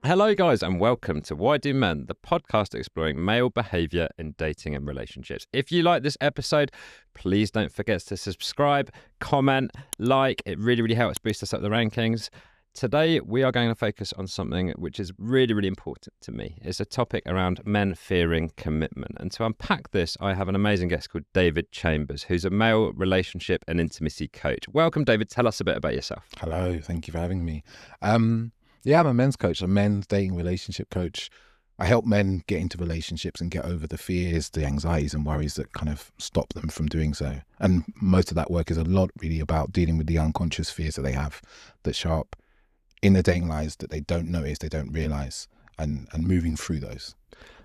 Hello, guys, and welcome to Why Do Men, the podcast exploring male behaviour in dating and relationships. If you like this episode, please don't forget to subscribe, comment, like. It really, really helps boost us up the rankings. Today, we are going to focus on something which is really, really important to me. It's a topic around men fearing commitment. And to unpack this, I have an amazing guest called David Chambers, who's a male relationship and intimacy coach. Welcome, David. Tell us a bit about yourself. Hello. Thank you for having me. Yeah, I'm a men's coach, a men's dating relationship coach. I help men get into relationships and get over the fears, the anxieties and worries that kind of stop them from doing so. And most of that work is a lot really about dealing with the unconscious fears that they have that show up in their dating lives that they don't notice, they don't realize, and moving through those.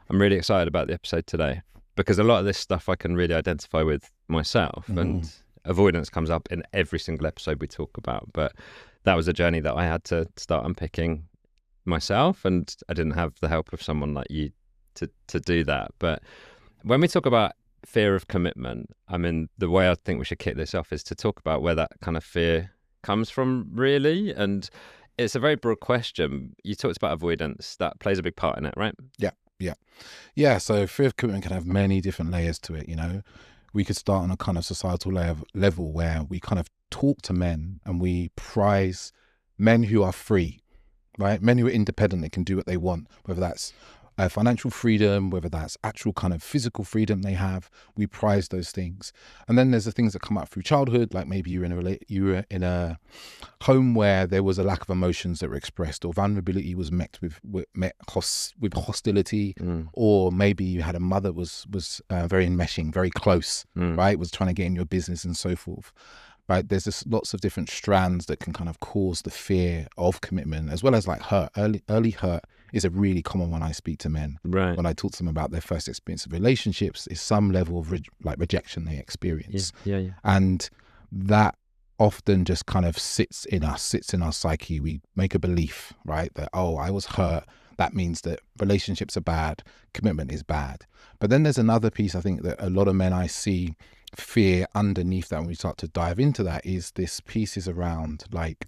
I'm really excited about the episode today because a lot of this stuff I can really identify with myself, and avoidance comes up in every single episode we talk about. But that was a journey that I had to start unpicking myself, and I didn't have the help of someone like you to do that. But when we talk about fear of commitment, I mean, the way I think we should kick this off is to talk about where that kind of fear comes from, really. And it's a very broad question. You talked about avoidance. That plays a big part in it, right? Yeah, so fear of commitment can have many different layers to it, you know. We could start on a kind of societal level where we kind of talk to men and we prize men who are free, right? Men who are independent and can do what they want, whether that's financial freedom, whether that's actual kind of physical freedom they have. We prize those things. And then there's the things that come up through childhood, like maybe you were in a home where there was a lack of emotions that were expressed, or vulnerability was met with hostility, or maybe you had a mother was very enmeshing, very close, right? Was trying to get in your business and so forth. Right, there's just lots of different strands that can kind of cause the fear of commitment, as well as like hurt. Early hurt is a really common one I speak to men. Right. When I talk to them about their first experience of relationships, is some level of rejection they experience. Yeah. And that often just kind of sits in our psyche. We make a belief, right, that, oh, I was hurt. That means that relationships are bad, commitment is bad. But then there's another piece I think that a lot of men I see fear underneath that when we start to dive into that is this piece is around like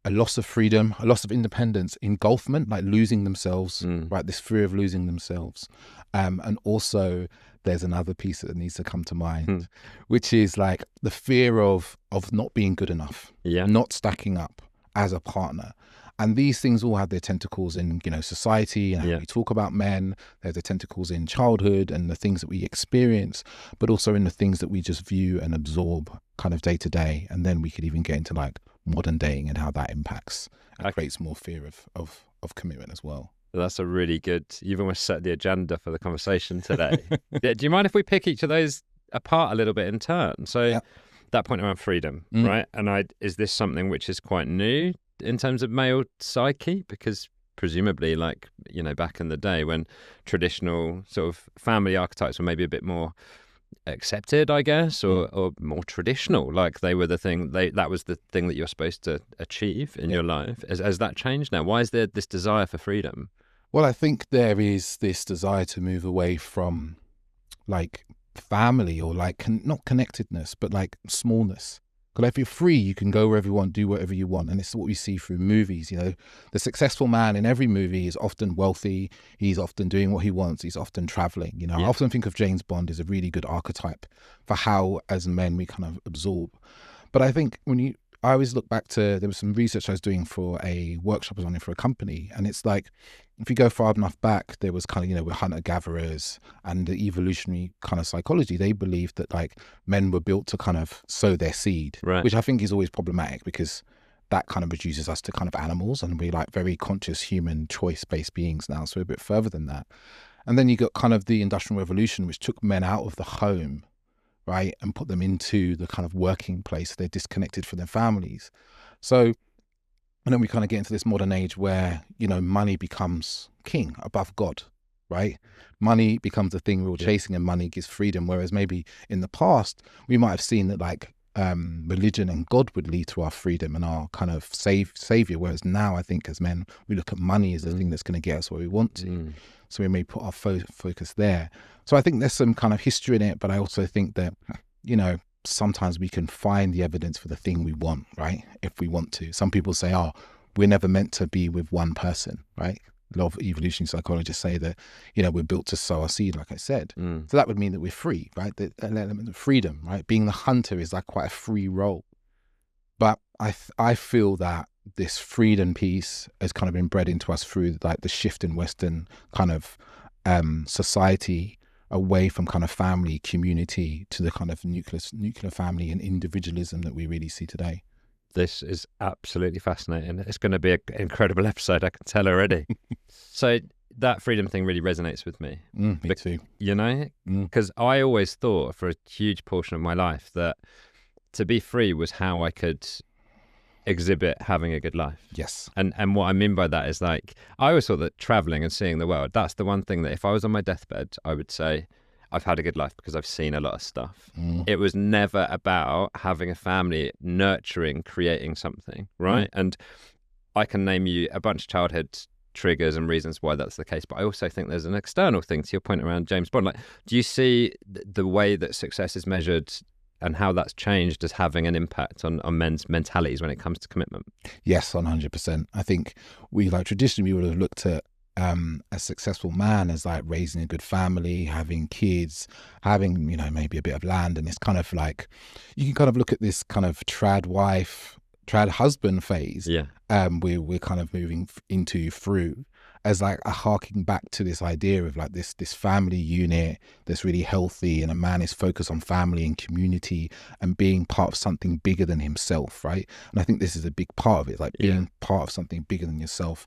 a loss of freedom, a loss of independence, engulfment, like losing themselves, right? This fear of losing themselves. And also there's another piece that needs to come to mind, which is like the fear of not being good enough, not stacking up as a partner. And these things all have their tentacles in, you know, society and how we talk about men. They have their tentacles in childhood and the things that we experience, but also in the things that we just view and absorb kind of day to day. And then we could even get into like modern dating and how that impacts and creates more fear of commitment as well. That's a really good, you've almost set the agenda for the conversation today. Do you mind if we pick each of those apart a little bit in turn? So that point around freedom, right? And is this something which is quite new in terms of male psyche? Because presumably, like, you know, back in the day when traditional sort of family archetypes were maybe a bit more accepted, I guess, or more traditional, like they were the thing, that was the thing that you're supposed to achieve in your life. Has that changed now? Why is there this desire for freedom? Well, I think there is this desire to move away from like family or like not connectedness, but like smallness. Because if you're free, you can go wherever you want, do whatever you want. And it's what we see through movies. You know, the successful man in every movie is often wealthy. He's often doing what he wants. He's often traveling. You know, I often think of James Bond as a really good archetype for how, as men, we kind of absorb. But I think I always look back to, there was some research I was doing for a workshop I was running for a company. And it's like, if you go far enough back, there was kind of, you know, with hunter-gatherers and the evolutionary kind of psychology, they believed that like men were built to kind of sow their seed, which I think is always problematic because that kind of reduces us to kind of animals, and we're like very conscious human choice-based beings now. So we're a bit further than that. And then you got kind of the Industrial Revolution, which took men out of the home, right, and put them into the kind of working place. They're disconnected from their families. So, and then we kind of get into this modern age where, you know, money becomes king above God, right? Money becomes the thing we're all chasing, and money gives freedom. Whereas maybe in the past, we might have seen that like religion and God would lead to our freedom and our kind of savior. Whereas now I think as men, we look at money as the thing that's going to get us where we want to. So we may put our focus there. So I think there's some kind of history in it, but I also think that, you know, sometimes we can find the evidence for the thing we want, right? If we want to. Some people say, oh, we're never meant to be with one person, right? A lot of evolutionary psychologists say that, we're built to sow our seed, like I said. So that would mean that we're free, right? The element of freedom, right? Being the hunter is like quite a free role. But I feel that this freedom piece has kind of been bred into us through like the shift in Western kind of society away from kind of family, community to the kind of nuclear family and individualism that we really see today. This is absolutely fascinating. It's going to be an incredible episode, I can tell already. So that freedom thing really resonates with me. Me too. Because I always thought for a huge portion of my life that to be free was how I could exhibit having a good life. Yes. And what I mean by that is like, I always thought that traveling and seeing the world, that's the one thing that if I was on my deathbed, I would say, I've had a good life because I've seen a lot of stuff. It was never about having a family, nurturing, creating something, right? And I can name you a bunch of childhood triggers and reasons why that's the case, but I also think there's an external thing to your point around James Bond. Like, do you see the way that success is measured and how that's changed as having an impact on men's mentalities when it comes to commitment? Yes, 100%. I think traditionally we would have looked at a successful man as like raising a good family, having kids, having, maybe a bit of land. And it's kind of like, you can kind of look at this kind of trad husband phase. Yeah. We're kind of moving through as like a harking back to this idea of like this family unit that's really healthy, and a man is focused on family and community and being part of something bigger than himself, right? And I think this is a big part of it, like being part of something bigger than yourself.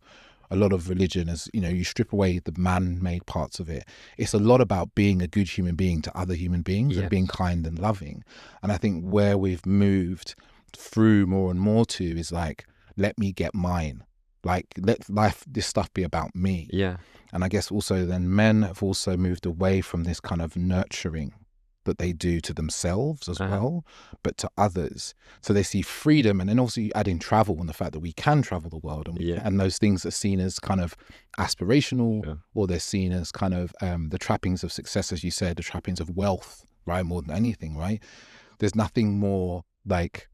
A lot of religion, as you strip away the man-made parts of it, it's a lot about being a good human being to other human beings and being kind and loving. And I think where we've moved through more and more to is like, let me get mine. Like, let this stuff be about me. Yeah. And I guess also then men have also moved away from this kind of nurturing that they do to themselves as well, but to others. So they see freedom, and then also you add in travel and the fact that we can travel the world, and those things are seen as kind of aspirational, or they're seen as kind of the trappings of success, as you said, the trappings of wealth, right? More than anything, right? There's nothing more like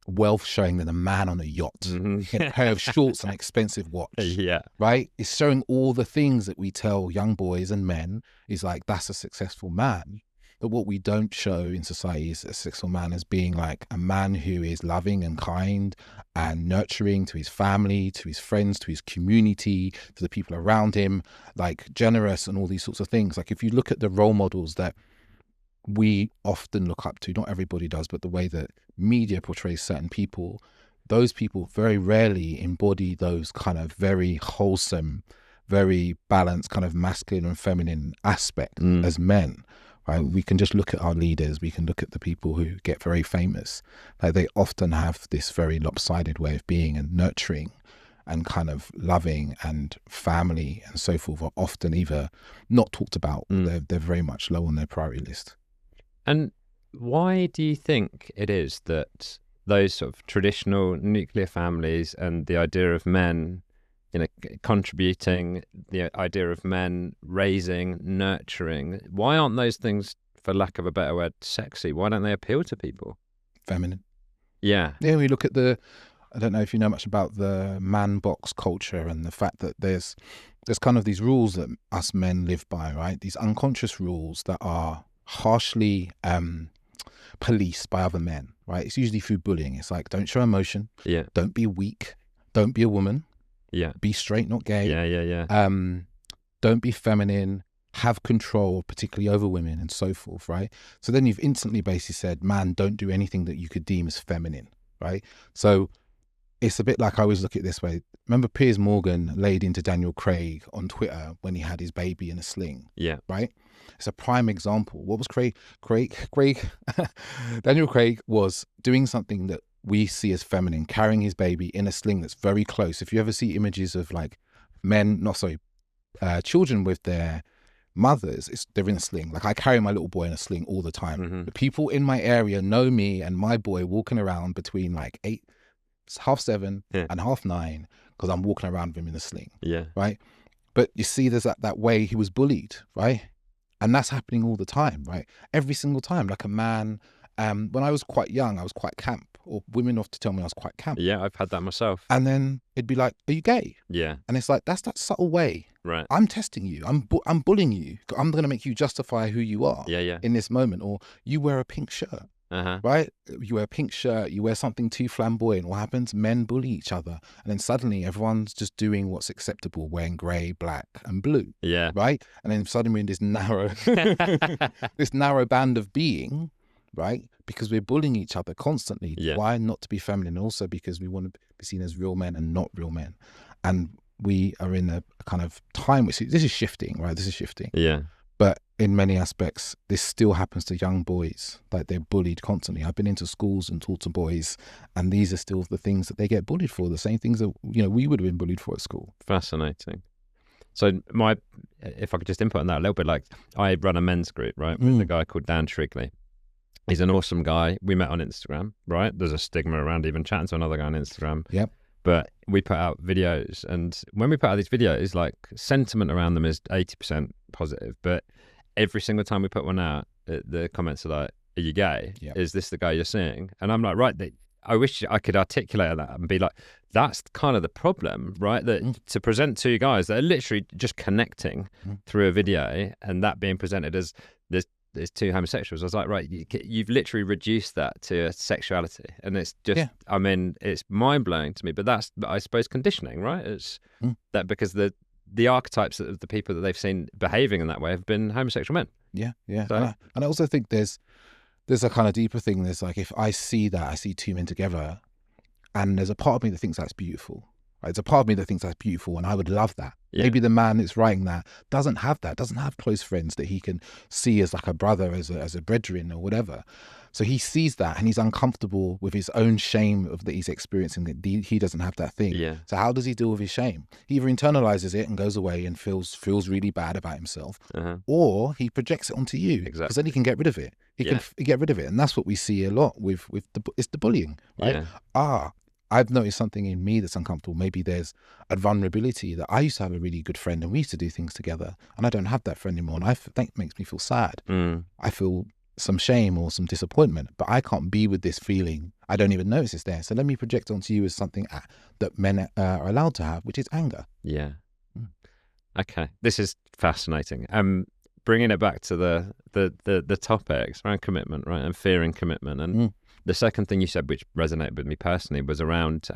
wealth showing than a man on a yacht, a pair of shorts and an expensive watch. Right? It's showing all the things that we tell young boys and men is like, that's a successful man. But what we don't show in society is a successful man as being like a man who is loving and kind and nurturing to his family, to his friends, to his community, to the people around him, like generous and all these sorts of things. Like if you look at the role models that we often look up to, not everybody does, but the way that media portrays certain people, those people very rarely embody those kind of very wholesome, very balanced kind of masculine and feminine aspect as men. Right? We can just look at our leaders. We can look at the people who get very famous. Like they often have this very lopsided way of being, and nurturing and kind of loving, and family and so forth are often either not talked about. They're very much low on their priority list. And why do you think it is that those sort of traditional nuclear families and the idea of men, contributing, the idea of men raising, nurturing, why aren't those things, for lack of a better word, sexy? Why don't they appeal to people? Feminine. Yeah. Yeah, we look at I don't know if you know much about the man box culture and the fact that there's kind of these rules that us men live by, right? These unconscious rules that are harshly policed by other men, right? It's usually through bullying. It's like, don't show emotion. Yeah. Don't be weak. Don't be a woman. Yeah. Be straight, not gay. Yeah. Don't be feminine. Have control, particularly over women and so forth, right? So then you've instantly basically said, man, don't do anything that you could deem as feminine, right? So it's a bit like, I always look at it this way. Remember Piers Morgan laid into Daniel Craig on Twitter when he had his baby in a sling? Yeah. Right? It's a prime example. What was Craig? Daniel Craig was doing something that we see as feminine, carrying his baby in a sling that's very close. If you ever see images of like children with their mothers, they're in a sling. Like I carry my little boy in a sling all the time. The people in my area know me and my boy walking around between like 7:30 and 9:30 because I'm walking around with him in a sling. Yeah. Right. But you see, there's that way he was bullied, right? And that's happening all the time, right? Every single time. Like a man, when I was quite young, I was quite camp or women often tell me I was quite camp. Yeah, I've had that myself. And then it'd be like, are you gay? Yeah. And it's like, that's that subtle way. Right. I'm testing you. I'm bullying you. I'm going to make you justify who you are in this moment. Or you wear a pink shirt, right? You wear a pink shirt, you wear something too flamboyant. What happens? Men bully each other. And then suddenly everyone's just doing what's acceptable, wearing grey, black and blue. Yeah. Right? And then suddenly we're in this narrow, this narrow band of being, right? Because we're bullying each other constantly. Yeah. Why not to be feminine? Also because we want to be seen as real men and not real men. And we are in a kind of time which this is shifting, right? This is shifting. Yeah. But in many aspects, this still happens to young boys. Like they're bullied constantly. I've been into schools and taught to boys, and these are still the things that they get bullied for. The same things that we would have been bullied for at school. Fascinating. So if I could just input on that a little bit, like I run a men's group, right, with a guy called Dan Shrigley. He's an awesome guy. We met on Instagram, right? There's a stigma around even chatting to another guy on Instagram. Yep. But we put out videos, and when we put out these videos, like sentiment around them is 80% positive. But every single time we put one out, the comments are like, "Are you gay? Yep. Is this the guy you're seeing?" And I'm like, right, I wish I could articulate that and be like, that's kind of the problem, right? That to present two guys that are literally just connecting through a video, and that being presented as there's two homosexuals. I was like, right, you've literally reduced that to a sexuality, and it's just, I mean, it's mind blowing to me. But that's, I suppose, conditioning, right? It's that because the archetypes of the people that they've seen behaving in that way have been homosexual men. Yeah, yeah. So, and I also think there's a kind of deeper thing. There's like, if I see that, I see two men together, and there's a part of me that thinks that's beautiful. Right? There's a part of me that thinks that's beautiful, and I would love that. Yeah. Maybe the man that's writing that doesn't have close friends that he can see as like a brother, as a brethren or whatever. So he sees that and he's uncomfortable with his own shame of that he's experiencing, that he doesn't have that thing. Yeah. So how does he deal with his shame? He either internalizes it and goes away and feels really bad about himself, or he projects it onto you. Exactly. Because then he can get rid of it. He can get rid of it. And that's what we see a lot with it's the bullying, right? Yeah. I've noticed something in me that's uncomfortable. Maybe there's a vulnerability that I used to have a really good friend and we used to do things together, and I don't have that friend anymore. And I think it makes me feel sad. I feel some shame or some disappointment, but I can't be with this feeling. I don't even notice it's there. So let me project onto you as something that men are allowed to have, which is anger. Yeah. Okay. This is fascinating. Bringing it back to the topics around commitment, right, and fearing commitment, and the second thing you said, which resonated with me personally, was around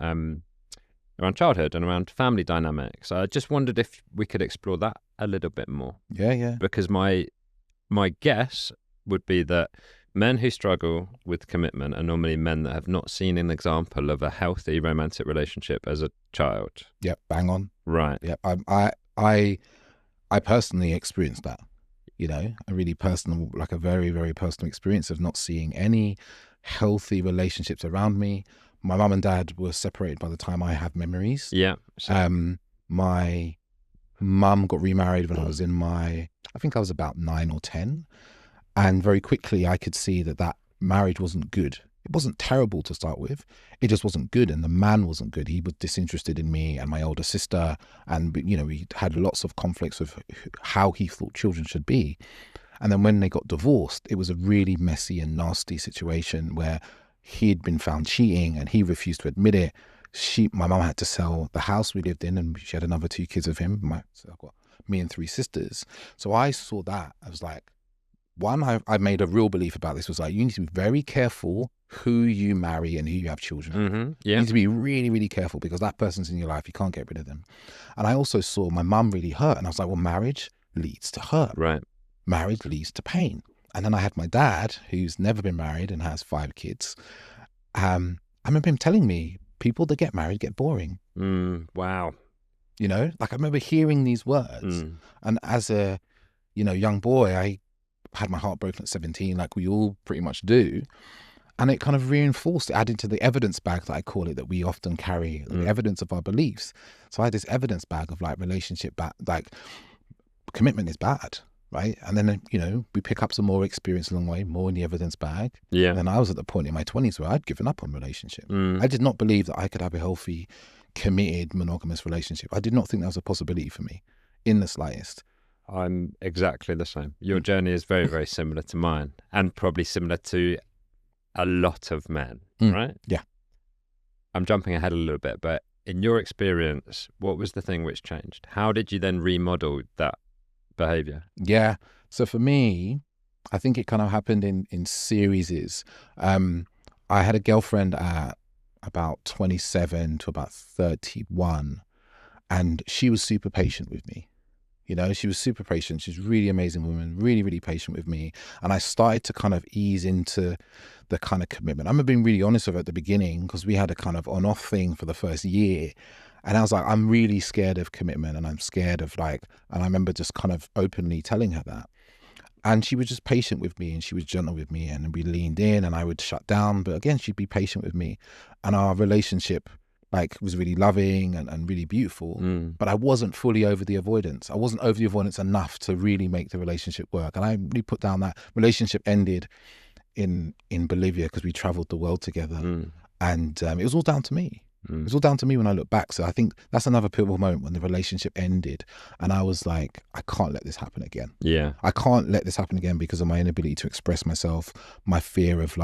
childhood and around family dynamics. I just wondered if we could explore that a little bit more. Yeah. Because my guess would be that men who struggle with commitment are normally men that have not seen an example of a healthy romantic relationship as a child. Yep, bang on. Right. Yep. I personally experienced that. A really personal, like a very, very personal experience of not seeing any healthy relationships around me. My mum and dad were separated by the time I have memories. Yeah. Sure. My mum got remarried when I was I think I was about 9 or 10. And very quickly I could see that marriage wasn't good. It wasn't terrible to start with. It just wasn't good. And the man wasn't good. He was disinterested in me and my older sister. And, we had lots of conflicts with how he thought children should be. And then when they got divorced, it was a really messy and nasty situation where he'd been found cheating and he refused to admit it. My mum had to sell the house we lived in, and she had another 2 kids of him. So I've got me and 3 sisters. So I saw that. I was like, I made a real belief about this, was like, you need to be very careful who you marry and who you have children with. You need to be really, really careful, because that person's in your life. You can't get rid of them. And I also saw my mum really hurt, and I was like, well, marriage leads to hurt. Right. Marriage leads to pain. And then I had my dad, who's never been married and has 5 kids. I remember him telling me, people that get married get boring. Wow. Like I remember hearing these words. And as a, young boy, I had my heart broken at 17, like we all pretty much do. And it kind of reinforced it, added to the evidence bag that I call it, that we often carry, the evidence of our beliefs. So I had this evidence bag of like relationship, like commitment is bad, right? And then, we pick up some more experience along the way, more in the evidence bag. Yeah. And then I was at the point in my 20s where I'd given up on relationship. I did not believe that I could have a healthy, committed, monogamous relationship. I did not think that was a possibility for me in the slightest. I'm exactly the same. Your journey is very, very similar to mine, and probably similar to a lot of men. right? Yeah. I'm jumping ahead a little bit, but in your experience, what was the thing which changed? How did you then remodel that behavior? Yeah. So for me, I think it kind of happened in series. I had a girlfriend at about 27 to about 31, and she was super patient with me. You know, she was super patient. She's a really amazing woman, really, really patient with me. And I started to kind of ease into the kind of commitment. I'm being really honest with her at the beginning, because we had a kind of on-off thing for the first year. And I was like, I'm really scared of commitment, and I'm scared of and I remember just kind of openly telling her that. And she was just patient with me, and she was gentle with me, and we leaned in, and I would shut down. But again, she'd be patient with me. And our relationship was really loving and really beautiful. But I wasn't fully over the avoidance. I wasn't over the avoidance enough to really make the relationship work. And I really put down that relationship ended in Bolivia, because we traveled the world together. And it was all down to me. It was all down to me when I look back. So I think that's another pivotal moment, when the relationship ended and I was like, I can't let this happen again. Yeah. I can't let this happen again because of my inability to express myself, my fear of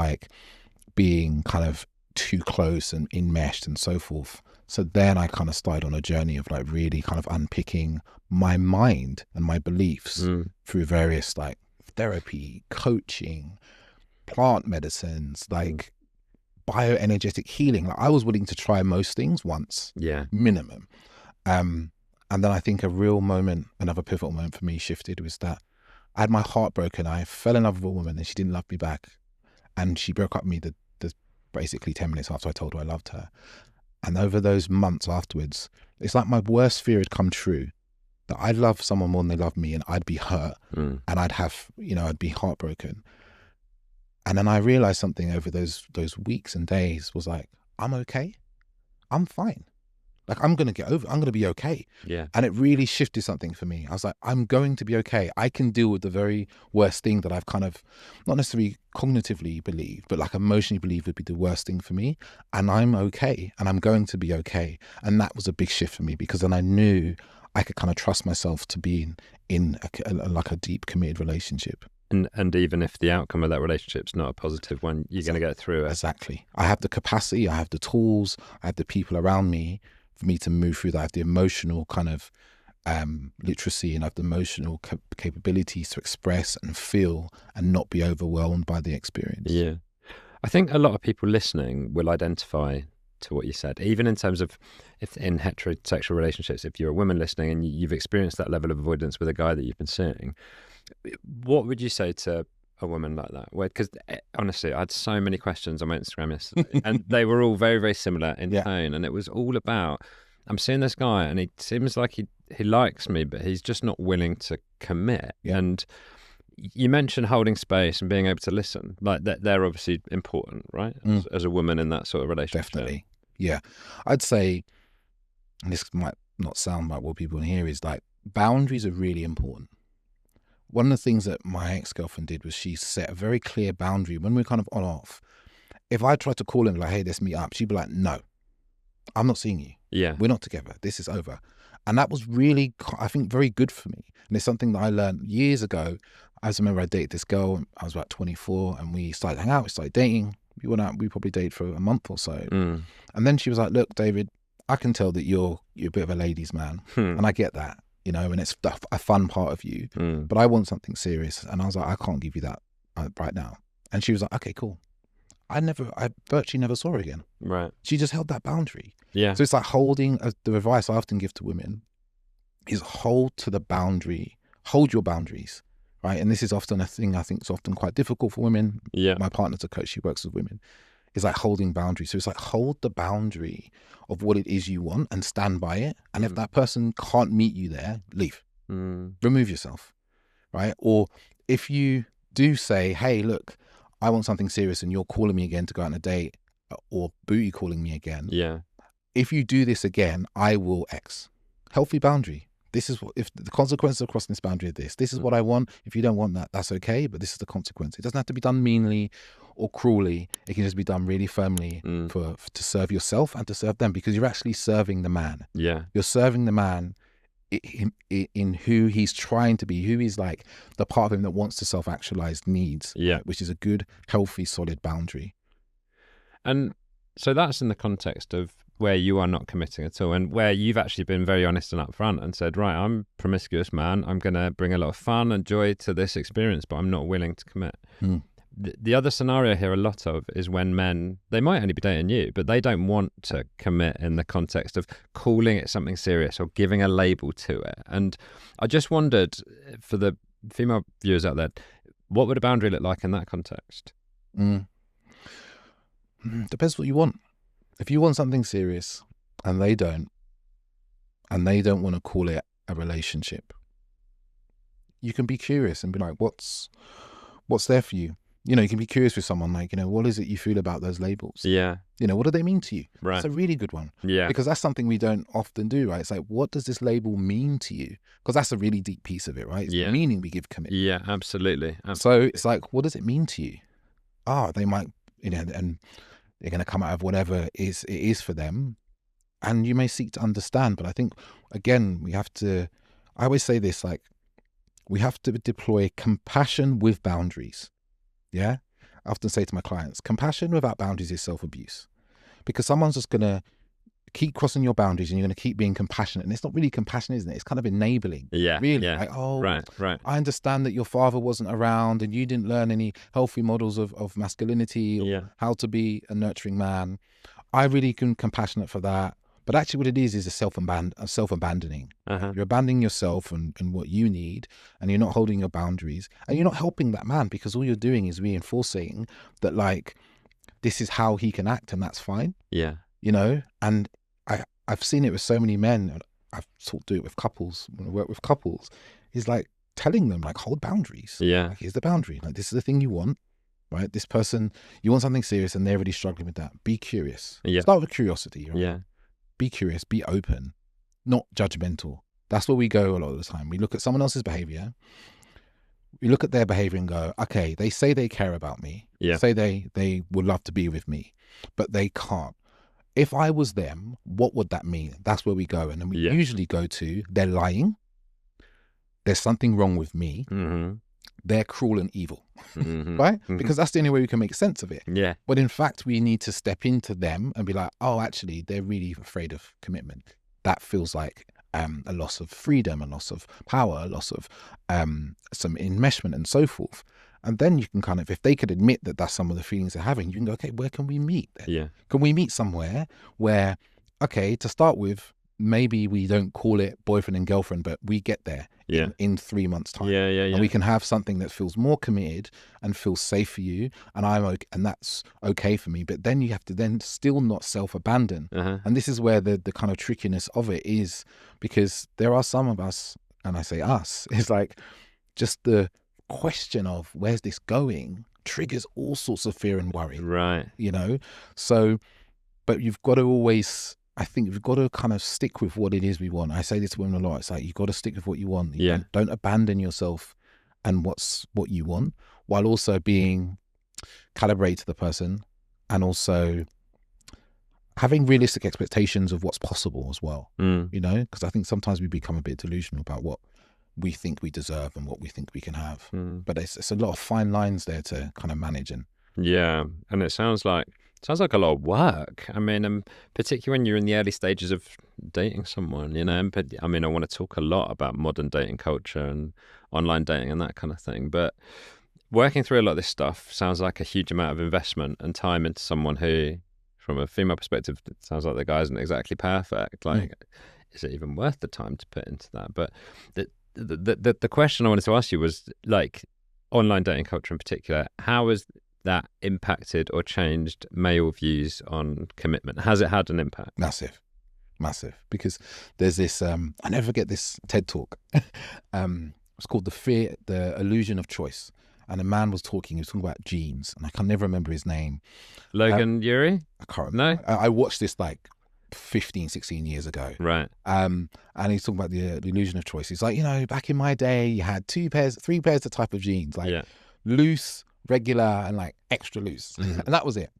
being kind of too close and enmeshed and so forth. So then I kind of started on a journey of really kind of unpicking my mind and my beliefs through various therapy, coaching, plant medicines, bioenergetic healing. I was willing to try most things once, minimum. And then I think a real moment, another pivotal moment for me shifted, was that I had my heart broken. I fell in love with a woman and she didn't love me back. And she broke up with me the basically 10 minutes after I told her I loved her. And over those months afterwards, it's like my worst fear had come true, that I'd love someone more than they love me, and I'd be hurt and I'd have, I'd be heartbroken. And then I realized something over those weeks and days was I'm okay. I'm fine. I'm going to be okay. Yeah. And it really shifted something for me. I was like, I'm going to be okay. I can deal with the very worst thing that I've kind of not necessarily cognitively believed, but emotionally believed would be the worst thing for me. And I'm okay. And I'm going to be okay. And that was a big shift for me, because then I knew I could kind of trust myself to be in a deep committed relationship. And even if the outcome of that relationship's not a positive one, you're going to get through it. Exactly. I have the capacity, I have the tools, I have the people around me for me to move through that. I have the emotional kind of literacy, and I have the emotional capabilities to express and feel and not be overwhelmed by the experience. Yeah. I think a lot of people listening will identify to what you said, even in terms of if in heterosexual relationships, if you're a woman listening and you've experienced that level of avoidance with a guy that you've been seeing, what would you say to a woman like that? Because honestly, I had so many questions on my Instagram yesterday and they were all very, very similar in tone. And it was all about, I'm seeing this guy and he seems like he likes me, but he's just not willing to commit. Yeah. And you mentioned holding space and being able to listen. They're obviously important, right? As a woman in that sort of relationship. Definitely. Yeah. I'd say, and this might not sound like what people hear, is boundaries are really important. One of the things that my ex-girlfriend did was she set a very clear boundary when we were kind of on off. If I tried to call him hey, let's meet up, she'd be like, no, I'm not seeing you. Yeah. We're not together. This is over. And that was really, I think, very good for me. And it's something that I learned years ago. I remember I dated this girl, I was about 24, and we started to hang out, we started dating. We went out, we probably dated for a month or so. And then she was like, look, David, I can tell that you're a bit of a ladies' man. And I get that. And it's a fun part of you, but I want something serious. And I was like, I can't give you that right now. And she was like, okay, cool. I virtually never saw her again. Right. She just held that boundary. Yeah. So it's holding, the advice I often give to women is hold to the boundary, hold your boundaries, right? And this is often a thing I think is often quite difficult for women. Yeah. My partner's a coach, she works with women. It's holding boundaries. So it's hold the boundary of what it is you want and stand by it. And if that person can't meet you there, leave. Remove yourself, right? Or if you do say, hey, look, I want something serious and you're calling me again to go out on a date, or booty calling me again. Yeah. If you do this again, I will X. Healthy boundary. This is what, if the consequences of crossing this boundary are this is what I want. If you don't want that, that's okay, but this is the consequence. It doesn't have to be done meanly or cruelly. It can just be done really firmly to serve yourself and to serve them, because you're actually serving the man. Yeah. You're serving the man in who he's trying to be, who he's the part of him that wants to self-actualize needs. Yeah. Which is a good, healthy, solid boundary. And So that's in the context of where you are not committing at all, and where you've actually been very honest and upfront and said, right, I'm a promiscuous man. I'm going to bring a lot of fun and joy to this experience, but I'm not willing to commit. The other scenario here, a lot of, is when men, they might only be dating you, but they don't want to commit in the context of calling it something serious or giving a label to it. And I just wondered, for the female viewers out there, what would a boundary look like in that context? Depends what you want. If you want something serious and they don't want to call it a relationship, you can be curious and be like, what's there for you? You know, you can be curious with someone, like, you know, what is it you feel about those labels? Yeah. You know, what do they mean to you? Right. That's a really good one. Yeah. Because that's something we don't often do, right? It's like, what does this label mean to you? Because that's a really deep piece of it, right? It's the meaning we give commitment. Yeah, absolutely. So it's like, what does it mean to you? They might, you know, and they're going to come out of whatever it is for them. And you may seek to understand. But I think, again, I always say this, like, we have to deploy compassion with boundaries. Yeah? I often say to my clients, compassion without boundaries is self-abuse. Because someone's just going to keep crossing your boundaries and you're going to keep being compassionate. And it's not really compassion, isn't it? It's kind of enabling. Yeah. Really. Yeah. Like, oh, right. I understand that your father wasn't around and you didn't learn any healthy models of masculinity or how to be a nurturing man. I really can compassionate for that. But actually what it is a self-abandoning. You're abandoning yourself and what you need, and you're not holding your boundaries, and you're not helping that man, because all you're doing is reinforcing that, like, this is how he can act and that's fine. Yeah. You know, and I've seen it with so many men. I've sort of do it with couples, when I work with couples, is like telling them, like, hold boundaries. Yeah. Like, here's the boundary. Like, this is the thing you want, right? This person, you want something serious and they're already struggling with that. Be curious. Yeah. Start with curiosity. Right? Yeah. Be curious, be open, not judgmental. That's where we go a lot of the time. We look at someone else's behavior. We look at their behavior and go, okay, they say they care about me. Yeah. Say they would love to be with me, but they can't. If I was them, what would that mean? That's where we go. And then we usually go to, they're lying. There's something wrong with me. Mm-hmm. They're cruel and evil, right? Mm-hmm. Because that's the only way we can make sense of it. Yeah. But in fact, we need to step into them and be like, oh, actually, they're really afraid of commitment. That feels like a loss of freedom, a loss of power, a loss of some enmeshment and so forth. And then you can kind of, if they could admit that that's some of the feelings they're having, you can go, okay, where can we meet then? Yeah. Can we meet somewhere where, okay, to start with, maybe we don't call it boyfriend and girlfriend, but we get there in 3 months' time. Yeah. And we can have something that feels more committed and feels safe for you, and I'm okay, and that's okay for me. But then you have to then still not self-abandon. And this is where the kind of trickiness of it is, because there are some of us, and I say us, it's like just the question of where's this going triggers all sorts of fear and worry. Right. You know? So, but you've got to always, I think you've got to kind of stick with what it is we want. I say this to women a lot. It's like, you've got to stick with what you want. Don't abandon yourself and what you want, while also being calibrated to the person, and also having realistic expectations of what's possible as well. You know, because I think sometimes we become a bit delusional about what we think we deserve and what we think we can have. But it's a lot of fine lines there to kind of manage. And and it sounds like a lot of work. I mean, particularly when you're in the early stages of dating someone, you know. But I mean, I want to talk a lot about modern dating culture and online dating and that kind of thing. But working through a lot of this stuff sounds like a huge amount of investment and time into someone who, from a female perspective, it sounds like the guy isn't exactly perfect. Like, is it even worth the time to put into that? But the question I wanted to ask you was, like, online dating culture in particular, how has that impacted or changed male views on commitment? Has it had an impact? Massive. Because there's this, I never forget this TED talk. It's called the Illusion of Choice. And a man was talking about genes, and I can never remember his name. Logan Urey? I can't remember. No? I watched this like 15, 16 years ago. Right. And he's talking about the illusion of choice. He's like, you know, back in my day, you had 3 pairs of type of genes, like loose, regular, and like extra loose. And that was it.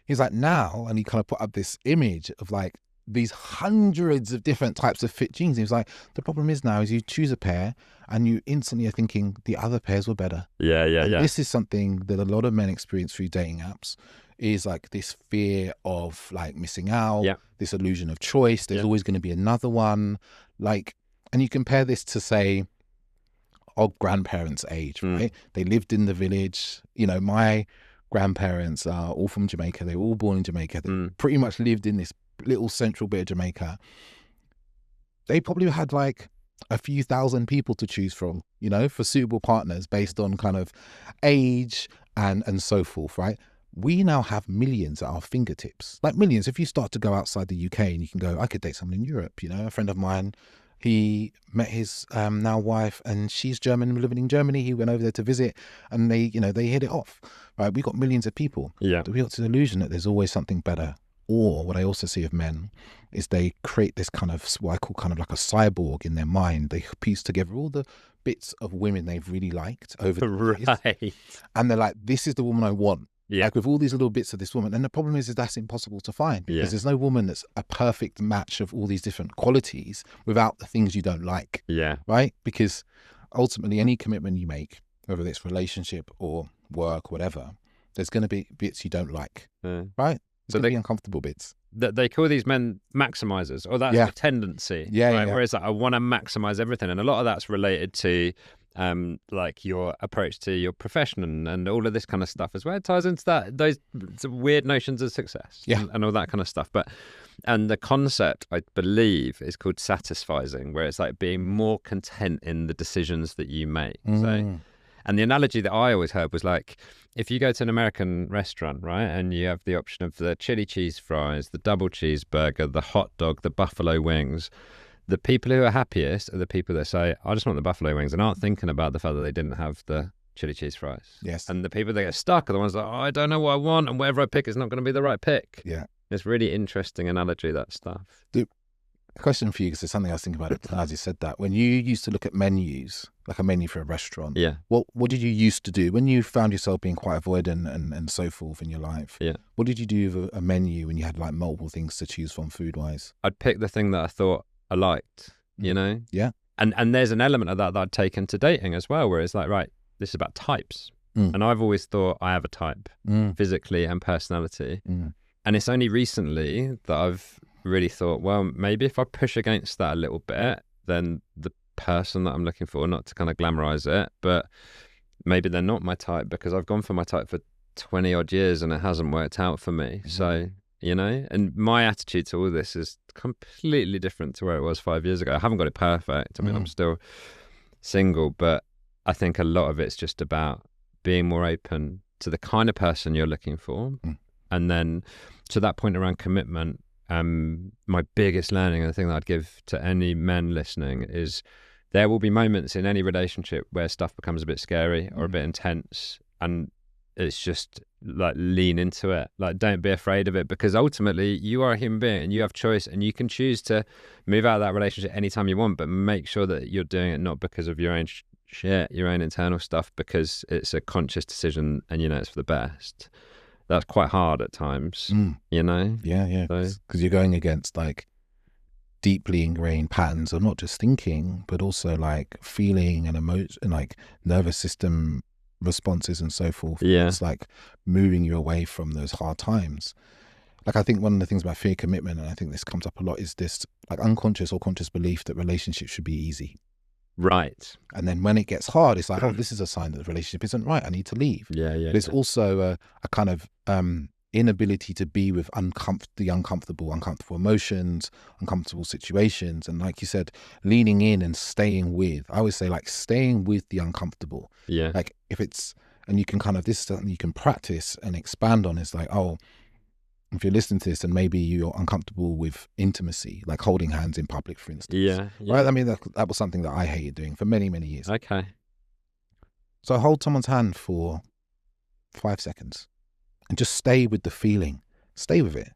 He's like, now, and he kind of put up this image of like these hundreds of different types of fit genes. He was like, the problem is now is you choose a pair and you instantly are thinking the other pairs were better. Yeah. This is something that a lot of men experience through dating apps, is like this fear of like missing out, Yeah. this illusion of choice. There's always going to be another one. Like, and you compare this to, say, our grandparents' age, right? They lived in the village. You know, my grandparents are all from Jamaica. They were all born in Jamaica. They pretty much lived in this little central bit of Jamaica. They probably had like a few thousand people to choose from, you know, for suitable partners based on kind of age and so forth, right? We now have millions at our fingertips, like millions. If you start to go outside the UK and you can go, I could date someone in Europe, you know, a friend of mine, he met his now wife, and she's German, living in Germany. He went over there to visit, and they hit it off, right? We got millions of people. Yeah. We got to the illusion that there's always something better. Or what I also see of men is they create this kind of, what I call kind of like a cyborg in their mind. They piece together all the bits of women they've really liked over the years. Right. And they're like, this is the woman I want. Yeah. Like with all these little bits of this woman. And the problem is that's impossible to find, because there's no woman that's a perfect match of all these different qualities without the things you don't like. Yeah. Right? Because ultimately any commitment you make, whether it's relationship or work, whatever, there's going to be bits you don't like. Right? So the uncomfortable bits. They call these men maximizers, or that's a tendency. Right? Whereas like, I want to maximize everything. And a lot of that's related to like your approach to your profession and all of this kind of stuff as well. It ties into those weird notions of success and all that kind of stuff. And the concept, I believe, is called satisficing, where it's like being more content in the decisions that you make. So, and the analogy that I always heard was like, if you go to an American restaurant, right, and you have the option of the chili cheese fries, the double cheeseburger, the hot dog, the buffalo wings, the people who are happiest are the people that say, I just want the buffalo wings, and aren't thinking about the fact that they didn't have the chili cheese fries. Yes. And the people that get stuck are the ones that, I don't know what I want, and whatever I pick is not going to be the right pick. Yeah. It's really interesting analogy, that stuff. A question for you, because there's something I was thinking about as you said that. When you used to look at menus, like a menu for a restaurant, what did you used to do when you found yourself being quite avoidant and so forth in your life? Yeah. What did you do with a menu when you had like multiple things to choose from food-wise? I'd pick the thing that I thought I liked, you know? Yeah. And there's an element of that I'd taken to dating as well, where it's like, right, this is about types. And I've always thought I have a type, physically and personality. And it's only recently that I've really thought, well, maybe if I push against that a little bit, then the person that I'm looking for, not to kind of glamorize it, but maybe they're not my type, because I've gone for my type for 20 odd years and it hasn't worked out for me. So, you know, and my attitude to all this is completely different to where it was 5 years ago. I haven't got it perfect. I mean, I'm still single, but I think a lot of it's just about being more open to the kind of person you're looking for. And then to that point around commitment, my biggest learning, and the thing that I'd give to any men listening, is there will be moments in any relationship where stuff becomes a bit scary or a bit intense, and it's just like lean into it. Like, don't be afraid of it, because ultimately you are a human being and you have choice, and you can choose to move out of that relationship anytime you want, but make sure that you're doing it not because of your own shit, your own internal stuff, because it's a conscious decision and you know it's for the best. That's quite hard at times, you know? Yeah. Because you're going against like deeply ingrained patterns of not just thinking, but also like feeling and emotion and like nervous system responses and so forth. Yeah. It's like moving you away from those hard times. Like, I think one of the things about fear commitment, and I think this comes up a lot, is this like unconscious or conscious belief that relationships should be easy. Right. And then when it gets hard, it's like, oh, this is a sign that the relationship isn't right. I need to leave. Yeah. But it's also a kind of inability to be with the uncomfortable emotions, uncomfortable situations. And like you said, leaning in and staying with. I always say like staying with the uncomfortable. Yeah. Like if it's, and you can kind of, this is something you can practice and expand on. It's like, oh, if you're listening to this and maybe you're uncomfortable with intimacy, like holding hands in public, for instance. Yeah. Right? I mean, that was something that I hated doing for many, many years. Okay. So hold someone's hand for 5 seconds and just stay with the feeling. Stay with it.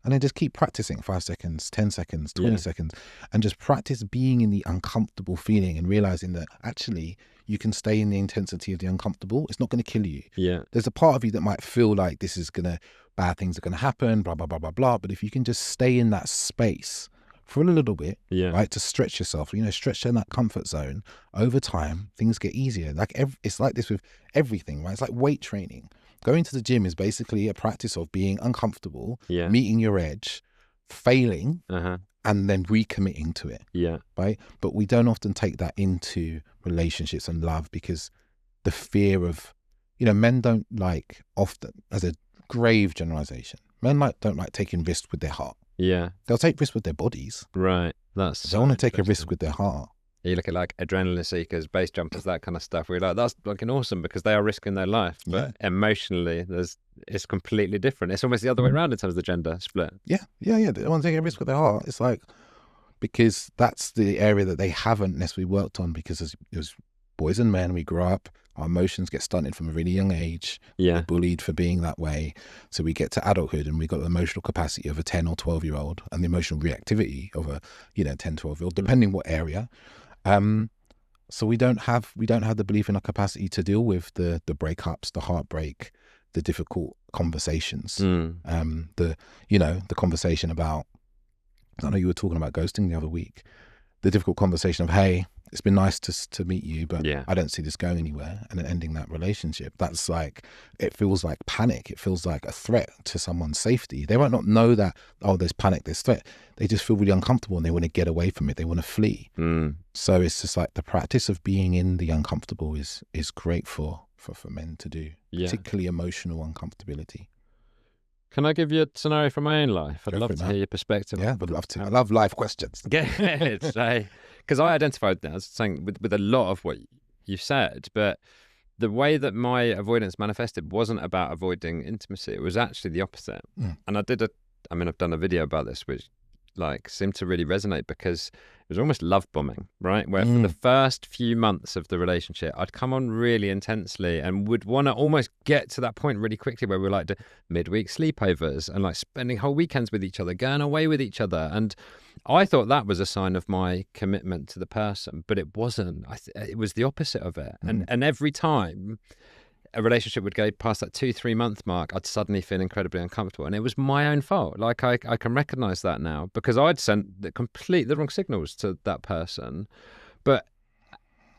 And then just keep practicing 5 seconds, 10 seconds, 20 seconds, and just practice being in the uncomfortable feeling and realizing that actually you can stay in the intensity of the uncomfortable. It's not going to kill you. Yeah. There's a part of you that might feel like this is going to, bad things are going to happen, blah, blah, blah, blah, blah. But if you can just stay in that space for a little bit, right, to stretch yourself, stretch in that comfort zone, over time, things get easier. Like it's like this with everything, right? It's like weight training. Going to the gym is basically a practice of being uncomfortable, Yeah. meeting your edge, failing, and then recommitting to it. Yeah. Right. But we don't often take that into relationships and love because the fear of, men don't like, often, as a grave generalization, men don't like taking risks with their heart. Yeah. They'll take risks with their bodies. Right. They don't want to take a risk with their heart. You look at like adrenaline seekers, base jumpers, that kind of stuff. We're like, that's fucking awesome because they are risking their life. But emotionally, it's completely different. It's almost the other way around in terms of the gender split. Yeah. They don't want to take a risk with their heart. It's like, because that's the area that they haven't necessarily worked on, because as boys and men, we grow up, our emotions get stunted from a really young age. Yeah. We're bullied for being that way. So we get to adulthood and we got the emotional capacity of a 10 or 12-year-old and the emotional reactivity of a 10, 12-year-old, depending what area. So we don't have the belief in our capacity to deal with the breakups, the heartbreak, the difficult conversations. The conversation about, I know you were talking about ghosting the other week, the difficult conversation of, hey, it's been nice to meet you, but I don't see this going anywhere, and then ending that relationship. That's like, it feels like panic. It feels like a threat to someone's safety. They might not know that, there's panic, there's threat. They just feel really uncomfortable and they want to get away from it. They want to flee. So it's just like the practice of being in the uncomfortable is great for men to do, particularly emotional uncomfortability. Can I give you a scenario from my own life? I'd love to hear your perspective. Yeah, would love to. I love live questions. Because I identified that as saying with a lot of what you said, but the way that my avoidance manifested wasn't about avoiding intimacy. It was actually the opposite. And I've done a video about this, which seemed to really resonate because it was almost love bombing, right? Where for the first few months of the relationship, I'd come on really intensely and would want to almost get to that point really quickly where we're like to midweek sleepovers and like spending whole weekends with each other, going away with each other. And I thought that was a sign of my commitment to the person, but it wasn't. It was the opposite of it. And every time a relationship would go past that 2-3 month mark, I'd suddenly feel incredibly uncomfortable. And it was my own fault. Like I can recognize that now because I'd sent the wrong signals to that person. But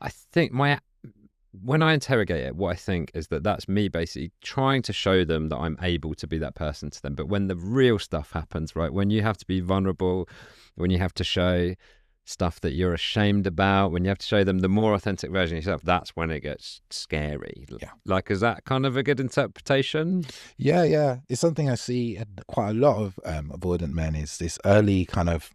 I think when I interrogate it, what I think is that that's me basically trying to show them that I'm able to be that person to them. But when the real stuff happens, right, when you have to be vulnerable, when you have to show stuff that you're ashamed about, when you have to show them the more authentic version of yourself, that's when it gets scary. Like, is that kind of a good interpretation? Yeah. It's something I see in quite a lot of avoidant men, is this early kind of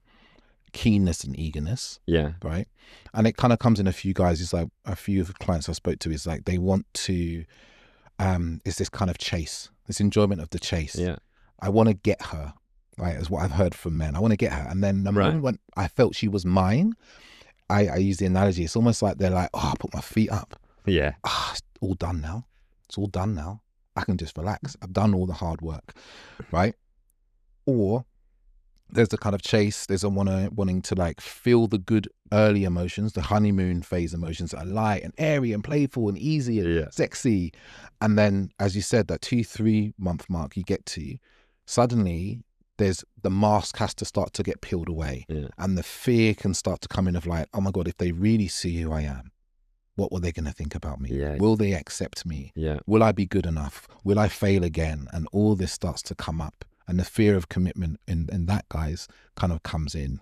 keenness and eagerness. Yeah. Right. And it kind of comes in a few guys. It's like a few of the clients I spoke to is like they want to, it's this kind of chase, this enjoyment of the chase. Yeah. I want to get her. Right, is what I've heard from men. I want to get her. And then the moment when I felt she was mine, I use the analogy. It's almost like they're like, I put my feet up. Yeah. It's all done now. It's all done now. I can just relax. I've done all the hard work. Right? Or there's the kind of chase. There's a wanting to like feel the good early emotions, the honeymoon phase emotions that are light and airy and playful and easy and sexy. And then, as you said, that 2-3 month mark you get to, suddenly there's the mask has to start to get peeled away, and the fear can start to come in of like, oh my God, if they really see who I am, what were they going to think about me? Will they accept me? Will I be good enough? Will I fail again? And all this starts to come up, and the fear of commitment in that guys kind of comes in.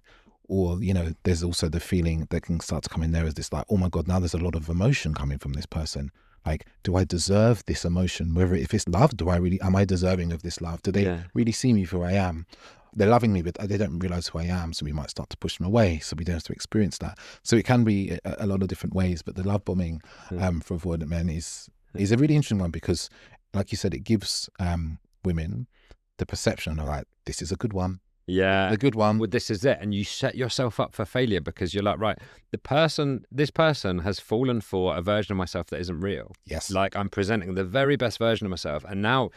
Or, there's also the feeling that can start to come in there as this like, oh my God, now there's a lot of emotion coming from this person. Like, do I deserve this emotion? Whether if it's love, am I deserving of this love? Do they really see me for who I am? They're loving me, but they don't realize who I am. So we might start to push them away. So we don't have to experience that. So it can be a lot of different ways. But the love bombing for avoidant men is a really interesting one because, like you said, it gives women the perception of like, this is a good one. Yeah. A good one. Well, this is it. And you set yourself up for failure because you're like, right, this person has fallen for a version of myself that isn't real. Yes. Like I'm presenting the very best version of myself. And now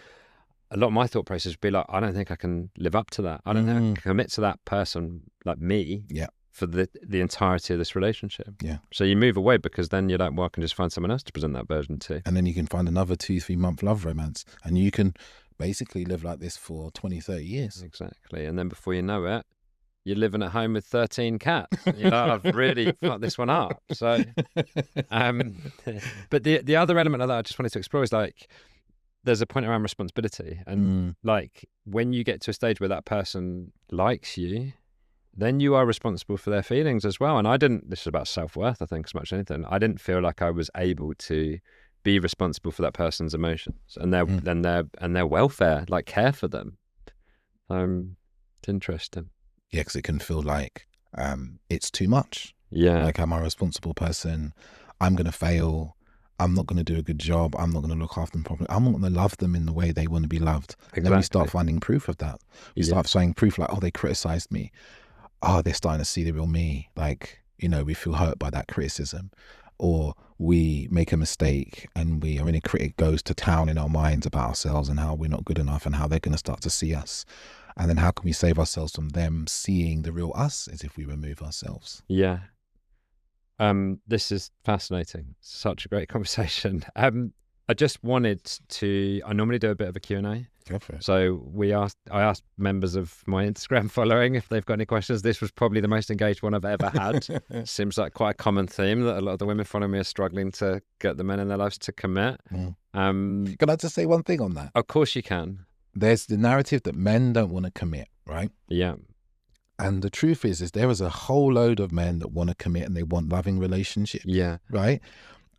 a lot of my thought process would be like, I don't think I can live up to that. I don't think I can commit to that person like me for the entirety of this relationship. Yeah. So you move away because then you're like, well, I can just find someone else to present that version to. And then you can find another 2-3 month love romance and you can basically live like this for 20-30 years. Exactly. And then before you know it, you're living at home with 13 cats. You know, I've really fucked this one up. So, but the other element of that I just wanted to explore is like, there's a point around responsibility, and like when you get to a stage where that person likes you, then you are responsible for their feelings as well. And this is about self-worth, I think, as much as anything. I didn't feel like I was able to be responsible for that person's emotions and their welfare, like care for them. It's interesting. Yeah, because it can feel like it's too much. Yeah. Like, I'm a responsible person. I'm going to fail. I'm not going to do a good job. I'm not going to look after them properly. I'm not going to love them in the way they want to be loved. Exactly. Then we start finding proof of that. We start finding proof like, oh, they criticized me. Oh, they're starting to see the real me. Like, we feel hurt by that criticism. Or we make a mistake and our inner critic goes to town in our minds about ourselves and how we're not good enough and how they're going to start to see us. And then how can we save ourselves from them seeing the real us as if we remove ourselves? Yeah. This is fascinating. Such a great conversation. I just wanted to, I normally do a bit of a Q&A. Go for it. So I asked members of my Instagram following if they've got any questions. This was probably the most engaged one I've ever had. Seems like quite a common theme that a lot of the women following me are struggling to get the men in their lives to commit. Can I just say one thing on that? Of course you can. There's the narrative that men don't want to commit, right? Yeah. And the truth is there is a whole load of men that want to commit and they want loving relationships. Yeah. Right?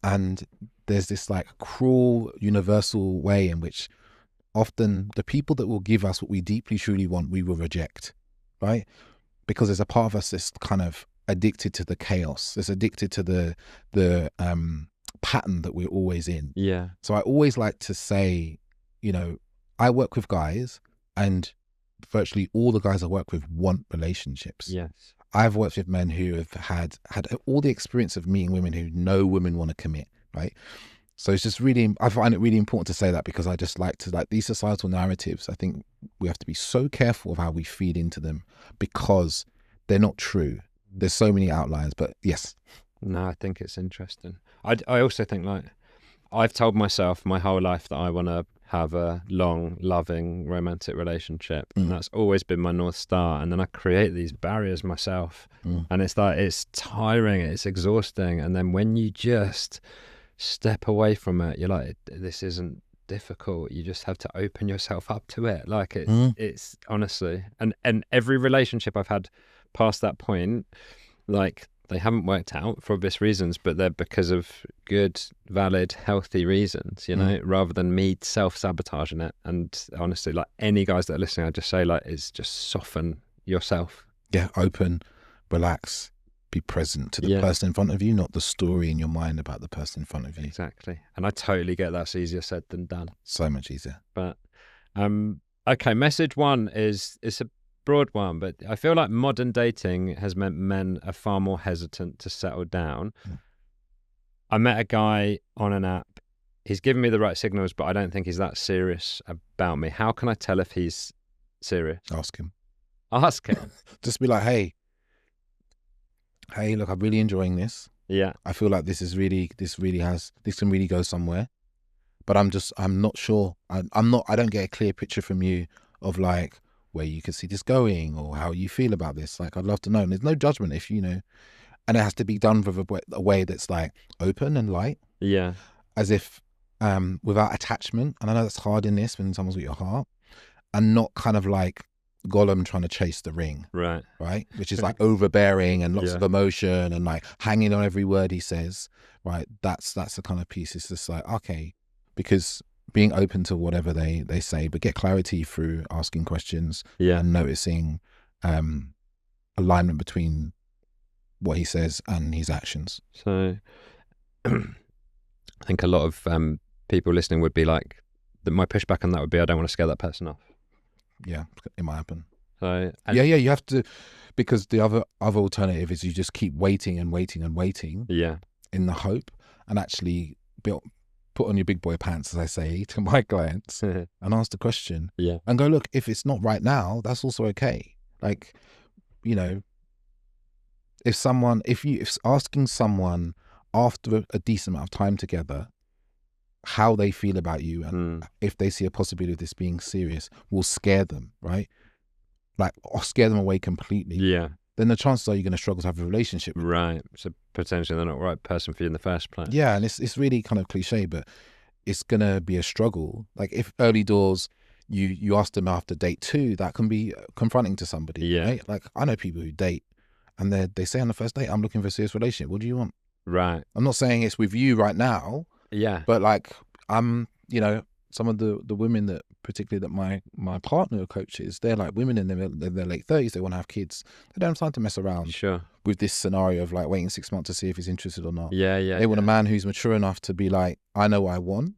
And there's this like cruel universal way in which often the people that will give us what we deeply truly want, we will reject, right? Because there's a part of us that's kind of addicted to the chaos. It's addicted to the pattern that we're always in. Yeah. So I always like to say, I work with guys and virtually all the guys I work with want relationships. Yes. I've worked with men who have had all the experience of meeting women who know women want to commit, right? So it's just really, I find it really important to say that because I just like to, these societal narratives, I think we have to be so careful of how we feed into them because they're not true. There's so many outliers, but yes. No, I think it's interesting. I also think like I've told myself my whole life that I want to have a long, loving, romantic relationship. And that's always been my North Star. And then I create these barriers myself. And it's like, it's tiring, it's exhausting. And then when you just step away from it, you're like, this isn't difficult. You just have to open yourself up to it. Like it's honestly, and every relationship I've had past that point, like they haven't worked out for obvious reasons, but they're because of good, valid, healthy reasons, rather than me self-sabotaging it. And honestly, like any guys that are listening, I just say like, is just soften yourself. Yeah, open, relax, be present to the person in front of you, not the story in your mind about the person in front of you. Exactly. And I totally get that's easier said than done. So much easier. But, okay, message one it's a broad one, but I feel like modern dating has meant men are far more hesitant to settle down. I met a guy on an app. He's given me the right signals, but I don't think he's that serious about me. How can I tell if he's serious? Ask him. Just be like, hey, look, I'm really enjoying this. Yeah. I feel like this can really go somewhere, but I'm not sure. I don't get a clear picture from you of like where you can see this going or how you feel about this. Like, I'd love to know. And there's no judgment if and it has to be done with a way that's like open and light. Yeah. As if, without attachment. And I know that's hard in this when someone's with your heart, and not kind of like Gollum trying to chase the ring. Right. Which is like overbearing and lots of emotion and like hanging on every word he says. Right. That's the kind of piece. It's just like, okay, because being open to whatever they say, but get clarity through asking questions and noticing alignment between what he says and his actions. So I think a lot of people listening would be like, my pushback on that would be, I don't want to scare that person off. Yeah, it might happen. So you have to, because the other alternative is you just keep waiting and waiting and waiting. Yeah. In the hope, and actually put on your big boy pants, as I say to my clients, and ask the question. Yeah. And go, look, if it's not right now, that's also okay. Like, if asking someone after a decent amount of time together how they feel about you and if they see a possibility of this being serious will scare them, right? Like, or scare them away completely. Yeah. Then the chances are you're going to struggle to have a relationship with them. Right. So potentially they're not the right person for you in the first place. Yeah, and it's really kind of cliche, but it's going to be a struggle. Like if early doors, you ask them after date 2, that can be confronting to somebody. Yeah. Right? Like I know people who date and they say on the first date, I'm looking for a serious relationship. What do you want? Right. I'm not saying it's with you right now. Yeah. But like you know, some of the women that particularly that my partner coaches, they're like women in their late 30s. They want to have kids. They don't have time to mess around Sure. with this scenario of like waiting 6 months to see if he's interested or not. Yeah. Yeah. They want a man who's mature enough to be like, I know what I want.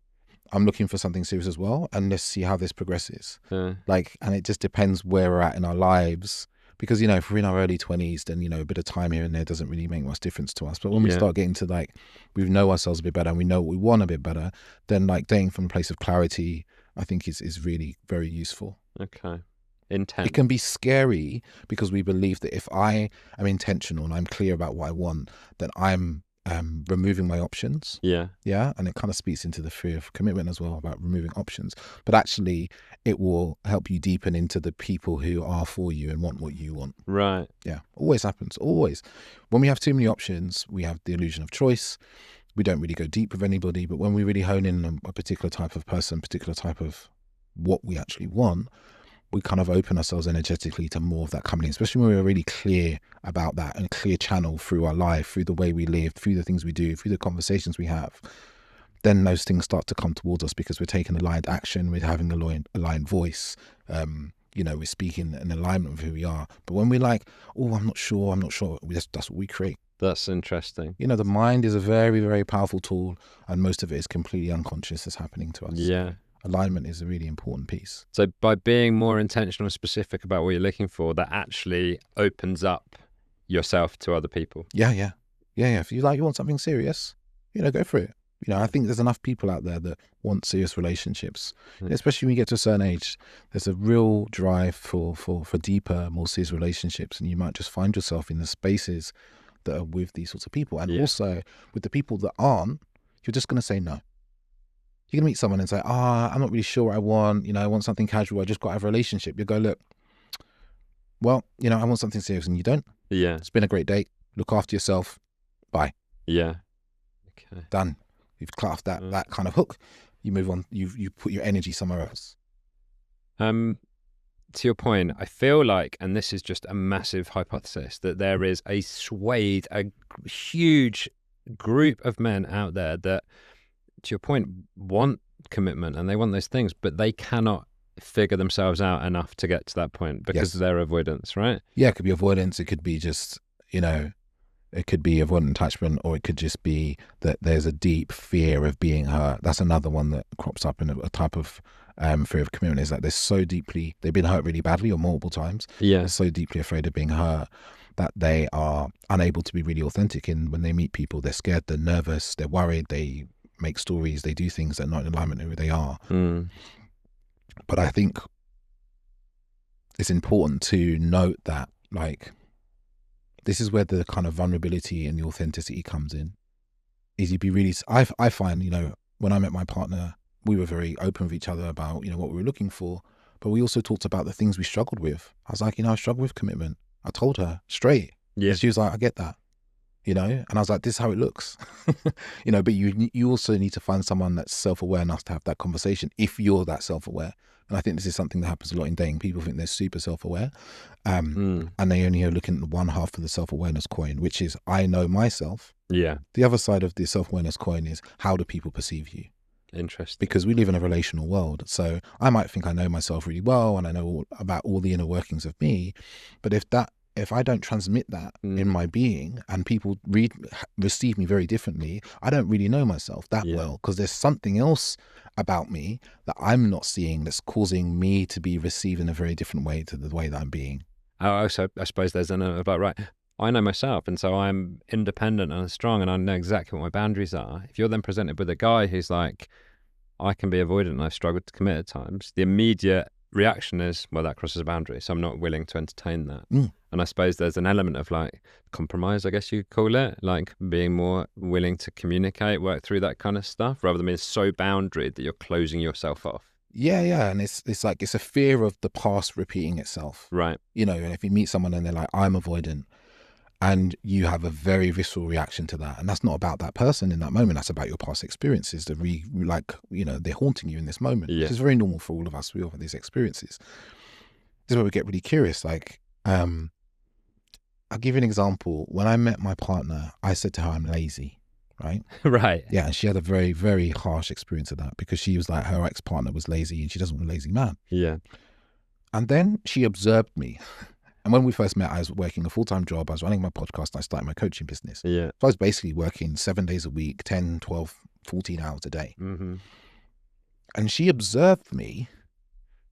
I'm looking for something serious as well, and let's see how this progresses. Like, and it just depends where we're at in our lives. Because, you know, if we're in our early 20s, then, you know, a bit of time here and there doesn't really make much difference to us. But when we start getting to like, we know ourselves a bit better and we know what we want a bit better, then like dating from a place of clarity, I think is really very useful. Okay. Intent. It can be scary because we believe that if I am intentional and I'm clear about what I want, then I'm removing my options. Yeah. And it kind of speaks into the fear of commitment as well, about removing options. But actually it will help you deepen into the people who are for you and want what you want. Right. Yeah, always happens, always. When we have too many options, we have the illusion of choice. We don't really go deep with anybody. But when we really hone in on a particular type of person, particular type of what we actually want, we kind of open ourselves energetically to more of that coming in, especially when we're really clear about that and a clear channel through our life, through the way we live, through the things we do, through the conversations we have. Then those things start to come towards us because we're taking aligned action, we're having a aligned voice, you know, we're speaking in alignment with who we are. But when we're like, oh, I'm not sure, that's what we create. That's interesting. You know, the mind is a very, very powerful tool, and most of it is completely unconscious that's happening to us. Yeah. Alignment is a really important piece. So by being more intentional and specific about what you're looking for, that actually opens up yourself to other people. Yeah. If you want something serious, you know, go for it. You know, I think there's enough people out there that want serious relationships, especially when you get to a certain age. There's a real drive for deeper, more serious relationships, and you might just find yourself in the spaces that are with these sorts of people. And also with the people that aren't, you're just going to say no. You're going to meet someone and say, I'm not really sure what I want. You know, I want something casual. I just got to have a relationship. You go, look, well, you know, I want something serious, and you don't. Yeah. It's been a great date. Look after yourself. Bye. Yeah. Okay. Done. You've cut off that kind of hook. You move on. You put your energy somewhere else. To your point, I feel like, and this is just a massive hypothesis, that there is a huge group of men out there that, to your point, want commitment and they want those things, but they cannot figure themselves out enough to get to that point because of their avoidance, right? Yeah, it could be avoidance. It could be just, you know, it could be avoidant attachment, or it could just be that there's a deep fear of being hurt. That's another one that crops up in a type of fear of commitment, is that they've been hurt really badly or multiple times. Yeah. They're so deeply afraid of being hurt that they are unable to be really authentic when they meet people. They're scared, they're nervous, they're worried, they make stories, they do things that are not in alignment with who they are. But I think it's important to note that, like, this is where the kind of vulnerability and the authenticity comes in. Is you be really, I find, you know, when I met my partner, we were very open with each other about, you know, what we were looking for, but we also talked about the things we struggled with. I was like, you know, I struggle with commitment. I told her straight. Yeah. And she was like, I get that. You know, and I was like, this is how it looks. You know, but you also need to find someone that's self-aware enough to have that conversation if you're that self-aware. And I think this is something that happens a lot in dating. People think they're super self-aware, and they only are looking at one half of the self-awareness coin, which is, I know myself. Yeah. The other side of the self-awareness coin is, how do people perceive you? Interesting. Because we live in a relational world. So I might think I know myself really well and I know about all the inner workings of me. But if I don't transmit that in my being, and people receive me very differently, I don't really know myself that well, because there's something else about me that I'm not seeing that's causing me to be received in a very different way to the way that I'm being. Also, I suppose there's an about, right, I know myself, and so I'm independent and strong, and I know exactly what my boundaries are. If you're then presented with a guy who's like, I can be avoidant and I've struggled to commit at times, the immediate reaction is, well, that crosses a boundary, so I'm not willing to entertain that. And I suppose there's an element of like compromise, I guess you call it, like being more willing to communicate, work through that kind of stuff, rather than being so boundaried that you're closing yourself off. Yeah. And it's like, it's a fear of the past repeating itself. Right. You know, and if you meet someone and they're like, I'm avoidant, And you have a very visceral reaction to that. And that's not about that person in that moment. That's about your past experiences that they're haunting you in this moment. Yeah. Which is very normal for all of us. We all have these experiences. This is where we get really curious. Like, I'll give you an example. When I met my partner, I said to her, I'm lazy, right? Right. Yeah. And she had a very, very harsh experience of that because she was like, her ex-partner was lazy and she doesn't want a lazy man. Yeah. And then she observed me. And when we first met, I was working a full-time job. I was running my podcast and I started my coaching business. Yeah. So I was basically working 7 days a week, 10, 12, 14 hours a day. Mm-hmm. And she observed me.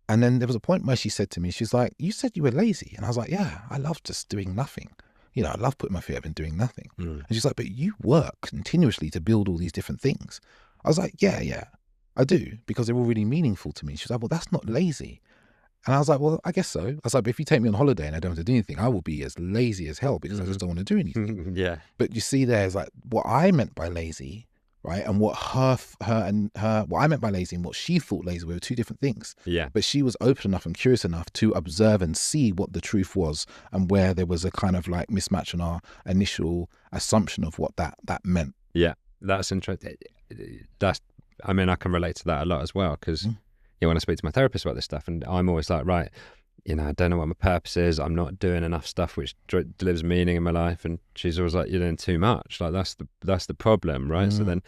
And then there was a point where she said to me, she's like, you said you were lazy. And I was like, yeah, I love just doing nothing. You know, I love putting my feet up and doing nothing. Mm. And she's like, but you work continuously to build all these different things. I was like, yeah, I do, because they're all really meaningful to me. She's like, well, that's not lazy. And I was like, well, I guess so. I was like, but if you take me on holiday and I don't have to do anything, I will be as lazy as hell because I just don't want to do anything. Yeah. But you see, there's like what I meant by lazy, right? And what what I meant by lazy and what she thought lazy were two different things. Yeah. But she was open enough and curious enough to observe and see what the truth was and where there was a kind of like mismatch in our initial assumption of what that meant. Yeah. That's interesting. I can relate to that a lot as well because when I speak to my therapist about this stuff, and I'm always like, right, I don't know what my purpose is. I'm not doing enough stuff which delivers meaning in my life. And she's always like, you're doing too much. Like that's the problem, right? So then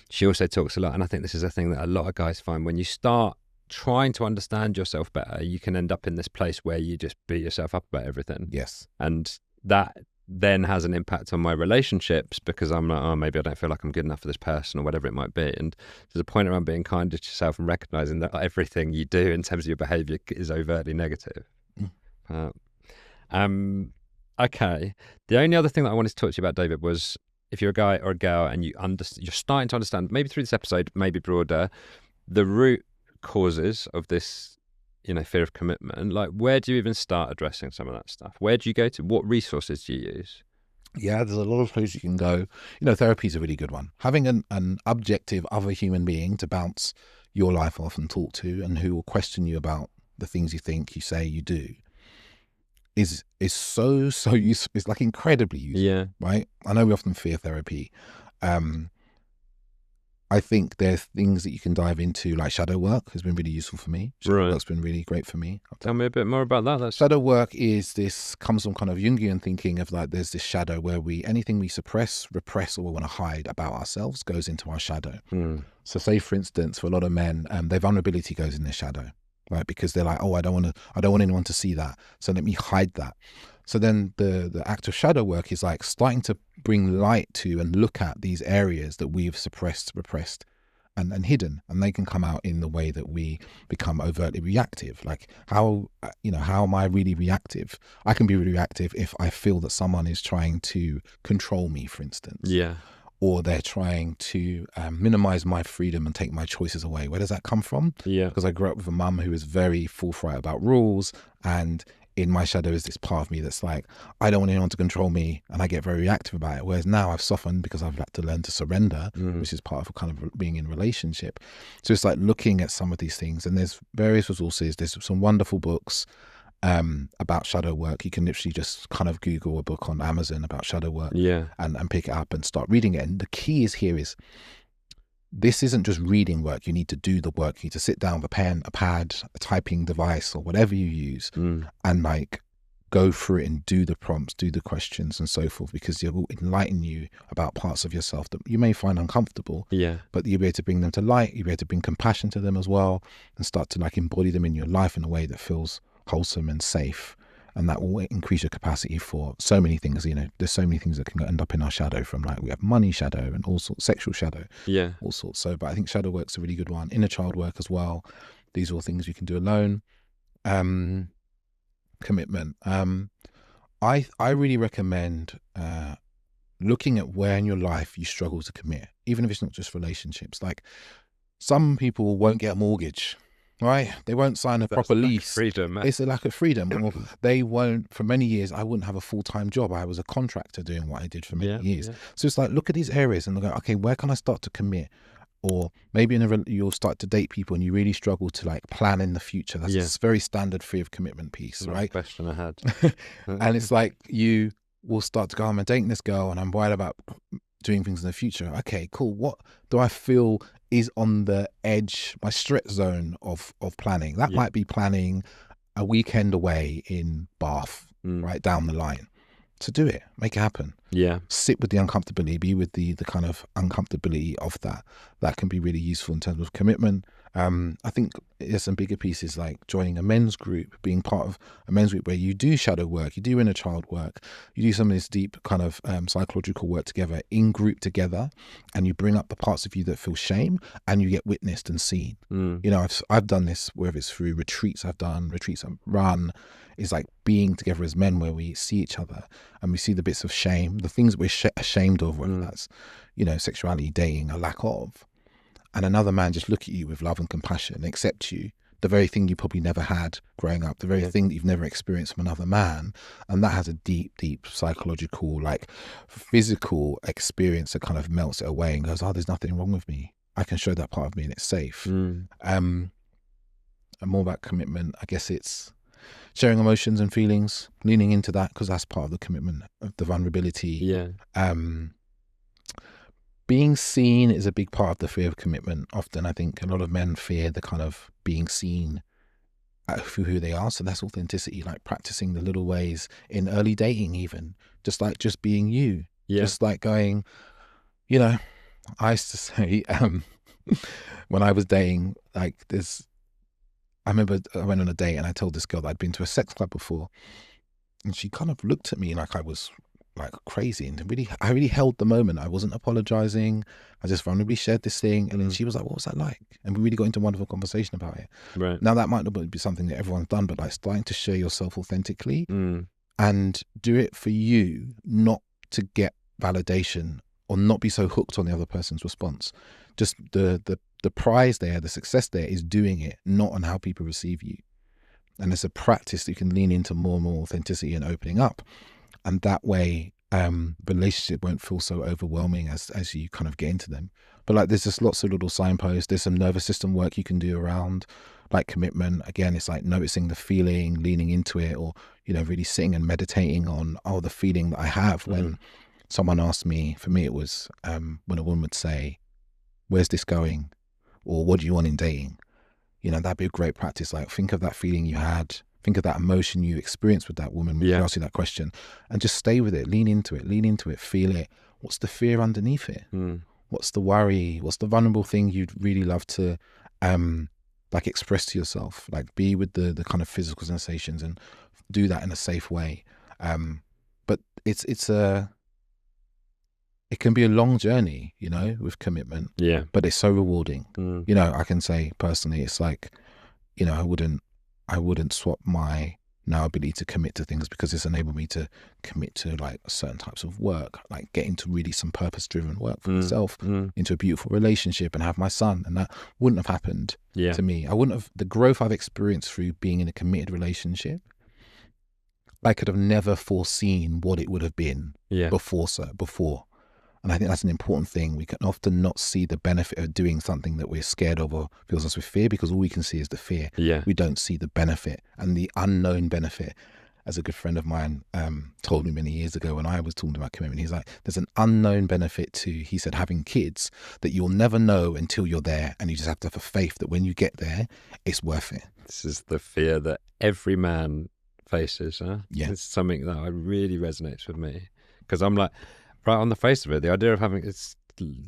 she also talks a lot, and I think this is a thing that a lot of guys find when you start trying to understand yourself better, you can end up in this place where you just beat yourself up about everything. Yes. And that then has an impact on my relationships because I'm like, oh, maybe I don't feel like I'm good enough for this person or whatever it might be. And there's a point around being kind to yourself and recognizing that everything you do in terms of your behavior is overtly negative. Okay. The only other thing that I wanted to talk to you about, David, was if you're a guy or a girl and you're starting to understand, maybe through this episode, maybe broader, the root causes of this fear of commitment, like where do you even start addressing some of that stuff? Where do you go to? What resources do you use? Yeah, there's a lot of places you can go. Therapy is a really good one. Having an objective other human being to bounce your life off and talk to, and who will question you about the things you think, you say, you do, is so useful. It's like incredibly useful. Yeah. Right? I know we often fear therapy. I think there's things that you can dive into, like shadow work has been really useful for me. Shadow work's been really great for me. Tell me a bit more about that. Shadow work comes from kind of Jungian thinking of like there's this shadow where anything we suppress, repress, or we want to hide about ourselves goes into our shadow. So say, for instance, for a lot of men, their vulnerability goes in their shadow, right? Because they're like, oh, I don't want anyone to see that, so let me hide that. So then the act of shadow work is like starting to bring light to and look at these areas that we've suppressed, repressed, and hidden, and they can come out in the way that we become overtly reactive. Like how am I really reactive? I can be really reactive if I feel that someone is trying to control me, for instance. Yeah. Or they're trying to minimize my freedom and take my choices away. Where does that come from? Yeah. Because I grew up with a mum who is very forthright about rules, and in my shadow is this part of me that's like, I don't want anyone to control me, and I get very reactive about it. Whereas now I've softened because I've had to learn to surrender, which is part of kind of being in a relationship. So it's like looking at some of these things, and there's various resources. There's some wonderful books about shadow work. You can literally just kind of Google a book on Amazon about shadow work, and pick it up and start reading it. And the key is this isn't just reading work. You need to do the work. You need to sit down with a pen, a pad, a typing device, or whatever you use, and like go through it and do the prompts, do the questions and so forth, because it will enlighten you about parts of yourself that you may find uncomfortable, but you'll be able to bring them to light. You'll be able to bring compassion to them as well, and start to like embody them in your life in a way that feels wholesome and safe. And that will increase your capacity for so many things. There's so many things that can end up in our shadow, from like we have money shadow and all sorts, sexual shadow, all sorts. So, but I think shadow work's a really good one. Inner child work as well. These are all things you can do alone. Commitment. I really recommend looking at where in your life you struggle to commit, even if it's not just relationships. Like some people won't get a mortgage. Right, they won't sign a proper lease. Freedom. It's a lack of freedom. Or they won't. For many years, I wouldn't have a full-time job. I was a contractor doing what I did for many years. So it's like, look at these areas and go, okay, where can I start to commit? Or maybe you'll start to date people and you really struggle to like plan in the future. That's a very standard fear of commitment piece, right? Question I had. And it's like we'll start to go, I'm dating this girl and I'm worried about doing things in the future. Okay, cool. What do I feel is on the edge, my stretch zone of planning? That might be planning a weekend away in Bath, right down the line. So do it, make it happen. Yeah. Sit with the uncomfortability, be with the kind of uncomfortability of that. That can be really useful in terms of commitment. I think there's some bigger pieces like joining a men's group, being part of a men's group where you do shadow work, you do inner child work, you do some of this deep kind of psychological work together, in group together, and you bring up the parts of you that feel shame and you get witnessed and seen. You know, I've done this, whether it's through retreats I've run, is like being together as men where we see each other and we see the bits of shame, the things that we're ashamed of, whether that's, you know, sexuality, dating, a lack of, and another man just look at you with love and compassion, accept you, the very thing you probably never had growing up, the very thing that you've never experienced from another man. And that has a deep, deep psychological, like physical experience that kind of melts it away and goes, oh, there's nothing wrong with me. I can show that part of me and it's safe. And more about commitment, I guess it's sharing emotions and feelings, leaning into that because that's part of the commitment, of the vulnerability. Yeah. Being seen is a big part of the fear of commitment. Often I think a lot of men fear the kind of being seen for who they are. So that's authenticity, like practicing the little ways in early dating even, just being you. Yeah. Just like going, you know, I used to say when I was dating, like I remember I went on a date and I told this girl that I'd been to a sex club before and she kind of looked at me like I was like crazy, and I really held the moment. I wasn't apologizing. I just vulnerably shared this thing, and then she was like, "What was that like?" And we really got into a wonderful conversation about it. Right. Now that might not be something that everyone's done, but like starting to share yourself authentically and do it for you, not to get validation or not be so hooked on the other person's response. Just the prize there, the success there is doing it, not on how people receive you. And it's a practice that you can lean into more and more authenticity and opening up. And that way, relationship won't feel so overwhelming as you kind of get into them. But like, there's just lots of little signposts. There's some nervous system work you can do around like commitment. Again, it's like noticing the feeling, leaning into it, or, you know, really sitting and meditating on, the feeling that I have when someone asked me. For me, it was when a woman would say, "Where's this going?" Or "What do you want in dating?" You know, that'd be a great practice. Like, think of that feeling you had. Think of that emotion you experienced with that woman when she asked you that question, and just stay with it, lean into it, feel it. What's the fear underneath it? What's the worry? What's the vulnerable thing you'd really love to like express to yourself? Like, be with the kind of physical sensations and do that in a safe way. But it can be a long journey, you know, with commitment. Yeah. But it's so rewarding. You know, I can say personally, it's like, you know, I wouldn't swap my now ability to commit to things because it's enabled me to commit to like certain types of work, like get into really some purpose-driven work for myself, into a beautiful relationship and have my son. And that wouldn't have happened to me. The growth I've experienced through being in a committed relationship, I could have never foreseen what it would have been before. And I think that's an important thing. We can often not see the benefit of doing something that we're scared of or fills us with fear, because all we can see is the fear. Yeah. We don't see the benefit and the unknown benefit. As a good friend of mine told me many years ago when I was talking about commitment, he's like, there's an unknown benefit to, he said, having kids that you'll never know until you're there. And you just have to have a faith that when you get there, it's worth it. This is the fear that every man faces. Huh? Yeah. It's something that really resonates with me, because I'm like, right on the face of it, the idea of having it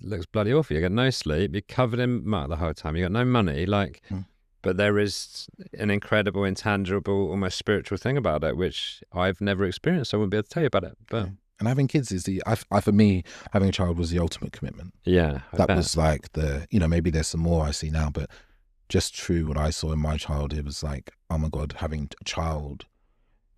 looks bloody awful. You get no sleep, you're covered in mud the whole time, you got no money, like, but there is an incredible, intangible, almost spiritual thing about it, which I've never experienced. So I wouldn't be able to tell you about it. But and having kids is for me, having a child was the ultimate commitment. Yeah, that was like you know, maybe there's some more I see now, but just true what I saw in my child, it was like, oh my God, having a child.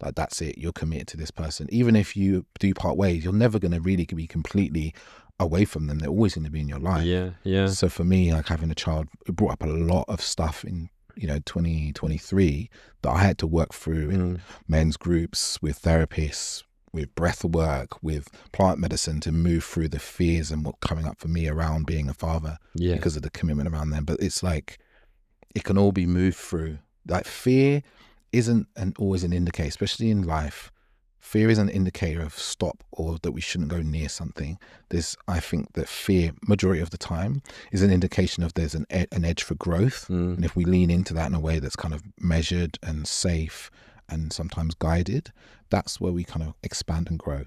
Like, that's it. You're committed to this person. Even if you do part ways, you're never going to really be completely away from them. They're always going to be in your life. Yeah, yeah. So for me, like having a child, it brought up a lot of stuff in, you know, 2023 that I had to work through in men's groups, with therapists, with breath work, with plant medicine, to move through the fears and what's coming up for me around being a father because of the commitment around them. But it's like, it can all be moved through. Like, fear isn't always an indicator, especially in life. Fear is an indicator of stop or that we shouldn't go near something. I think that fear, majority of the time, is an indication of there's an edge for growth. And if we lean into that in a way that's kind of measured and safe and sometimes guided, that's where we kind of expand and grow.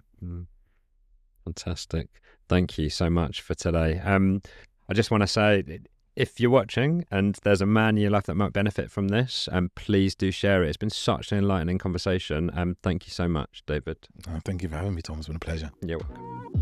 Fantastic. Thank you so much for today. I just want to say, if you're watching and there's a man in your life that might benefit from this, please do share it. It's been such an enlightening conversation. Thank you so much, David. Thank you for having me, Tom. It's been a pleasure. You're welcome.